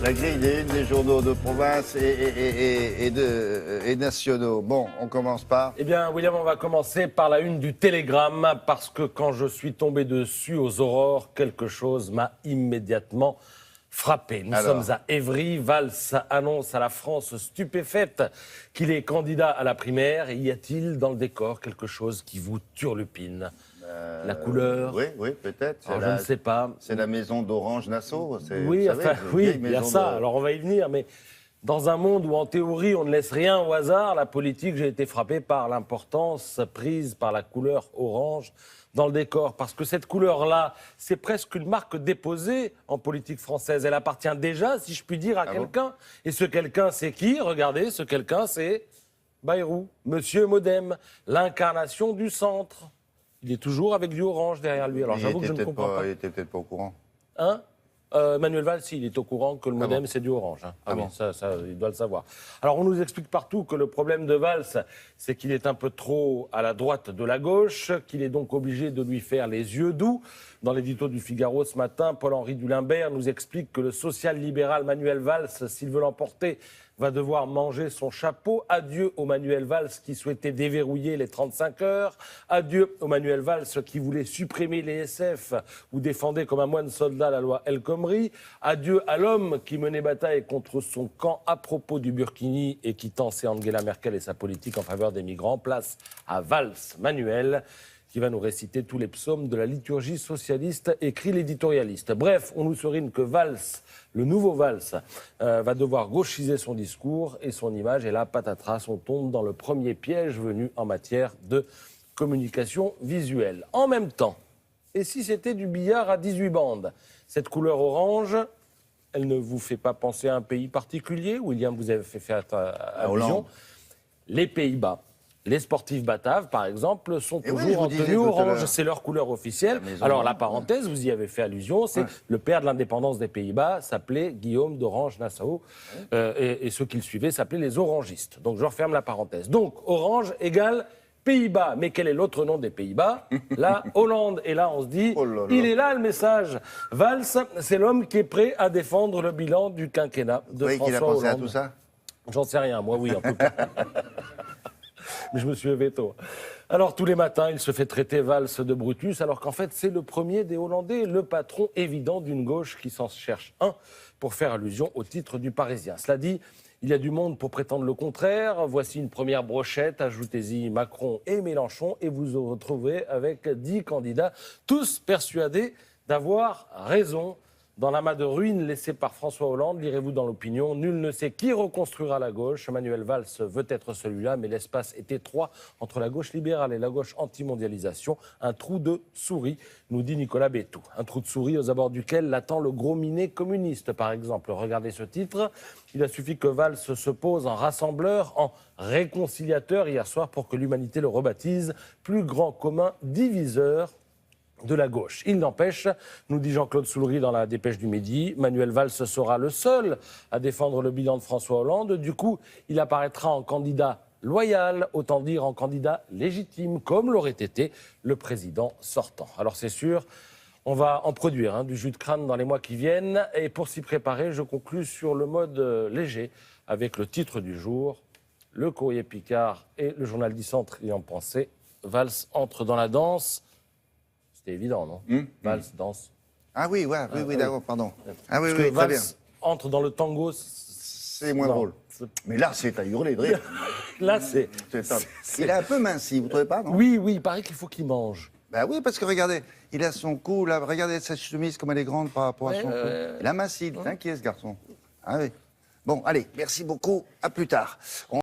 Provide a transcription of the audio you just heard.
La grille des unes des journaux de province et nationaux. Bon, on commence par... Eh bien, William, on va commencer par la une du Télégramme, parce que quand je suis tombé dessus aux aurores, quelque chose m'a immédiatement frappé. Nous sommes à Évry. Valls annonce à la France stupéfaite qu'il est candidat à la primaire. Y a-t-il dans le décor quelque chose qui vous turlupine ? La couleur? Oui, peut-être. Je ne sais pas. C'est la maison d'Orange-Nassau. Oui, il y a ça. Alors on va y venir, mais dans un monde où en théorie on ne laisse rien au hasard, la politique, j'ai été frappé par l'importance prise par la couleur orange dans le décor. Parce que cette couleur-là, c'est presque une marque déposée en politique française. Elle appartient déjà, si je puis dire, à quelqu'un. Et ce quelqu'un, c'est qui? Regardez, ce quelqu'un, c'est Bayrou, Monsieur Modem, l'incarnation du centre. Il est toujours avec du orange derrière lui. Alors j'avoue que je ne comprends pas. Il était peut-être pas au courant. Hein? Manuel Valls, il est au courant que le Modem, c'est du orange. Hein. Oui, ça, il doit le savoir. Alors, on nous explique partout que le problème de Valls, c'est qu'il est un peu trop à la droite de la gauche, qu'il est donc obligé de lui faire les yeux doux. Dans l'édito du Figaro ce matin, Paul-Henri Dulimbert nous explique que le social-libéral Manuel Valls, s'il veut l'emporter, va devoir manger son chapeau. Adieu au Manuel Valls qui souhaitait déverrouiller les 35 heures. Adieu au Manuel Valls qui voulait supprimer les SF ou défendait comme un moine soldat la loi El Khomri. Adieu à l'homme qui menait bataille contre son camp à propos du Burkini et qui tensait Angela Merkel et sa politique en faveur des migrants. Place à Valls Manuel, qui va nous réciter tous les psaumes de la liturgie socialiste, écrit l'éditorialiste. Bref, on nous serine que Valls, le nouveau Valls, va devoir gauchiser son discours et son image. Et là, patatras, on tombe dans le premier piège venu en matière de communication visuelle. En même temps, et si c'était du billard à 18 bandes? Cette couleur orange, elle ne vous fait pas penser à un pays particulier? William, vous avez fait allusion. Les Pays-Bas. Les sportifs bataves, par exemple, sont toujours en tenue orange. C'est leur couleur officielle. Alors, la parenthèse, vous y avez fait allusion, c'est le père de l'indépendance des Pays-Bas s'appelait Guillaume d'Orange-Nassau. Et ceux qui le suivaient s'appelaient les orangistes. Donc, je referme la parenthèse. Donc, orange égale Pays-Bas. Mais quel est l'autre nom des Pays-Bas? La Hollande. Et là, on se dit, il est là le message. Valls, c'est l'homme qui est prêt à défendre le bilan du quinquennat de François Hollande. Qu'il a pensé à tout ça? J'en sais rien. Moi, oui, en tout cas. Mais je me suis levé tôt. Alors, tous les matins, il se fait traiter Valls de Brutus, alors qu'en fait, c'est le premier des Hollandais, le patron évident d'une gauche qui s'en cherche un pour faire allusion au titre du Parisien. Cela dit, il y a du monde pour prétendre le contraire. Voici une première brochette, ajoutez-y Macron et Mélenchon, et vous vous retrouvez avec 10 candidats, tous persuadés d'avoir raison. Dans l'amas de ruines laissé par François Hollande, lirez-vous dans l'opinion, nul ne sait qui reconstruira la gauche. Manuel Valls veut être celui-là, mais l'espace est étroit entre la gauche libérale et la gauche anti-mondialisation. Un trou de souris, nous dit Nicolas Bétou. Un trou de souris aux abords duquel l'attend le gros minet communiste, par exemple. Regardez ce titre. Il a suffi que Valls se pose en rassembleur, en réconciliateur hier soir pour que l'humanité le rebaptise plus grand commun diviseur de la gauche. Il n'empêche, nous dit Jean-Claude Soulery dans la dépêche du Midi, Manuel Valls sera le seul à défendre le bilan de François Hollande. Du coup, il apparaîtra en candidat loyal, autant dire en candidat légitime, comme l'aurait été le président sortant. Alors c'est sûr, on va en produire du jus de crâne dans les mois qui viennent. Et pour s'y préparer, je conclus sur le mode léger avec le titre du jour. Le Courrier Picard et le Journal du Centre y ont pensé. Valls entre dans la danse. C'est évident, non? Valls, danse. Ah oui, d'accord, pardon. Ah oui, Parce que très bien. Valls entre dans le tango, c'est moins drôle. Mais là, c'est à hurler de rire. Là, c'est... Il est un peu minci, vous ne trouvez pas, non? Oui, il paraît qu'il faut qu'il mange. Ben oui, parce que regardez, il a son cou, là, regardez sa chemise comme elle est grande par rapport à son cou. Il a minci, il est inquiet, ce garçon. Ah oui. Bon, allez, merci beaucoup, à plus tard.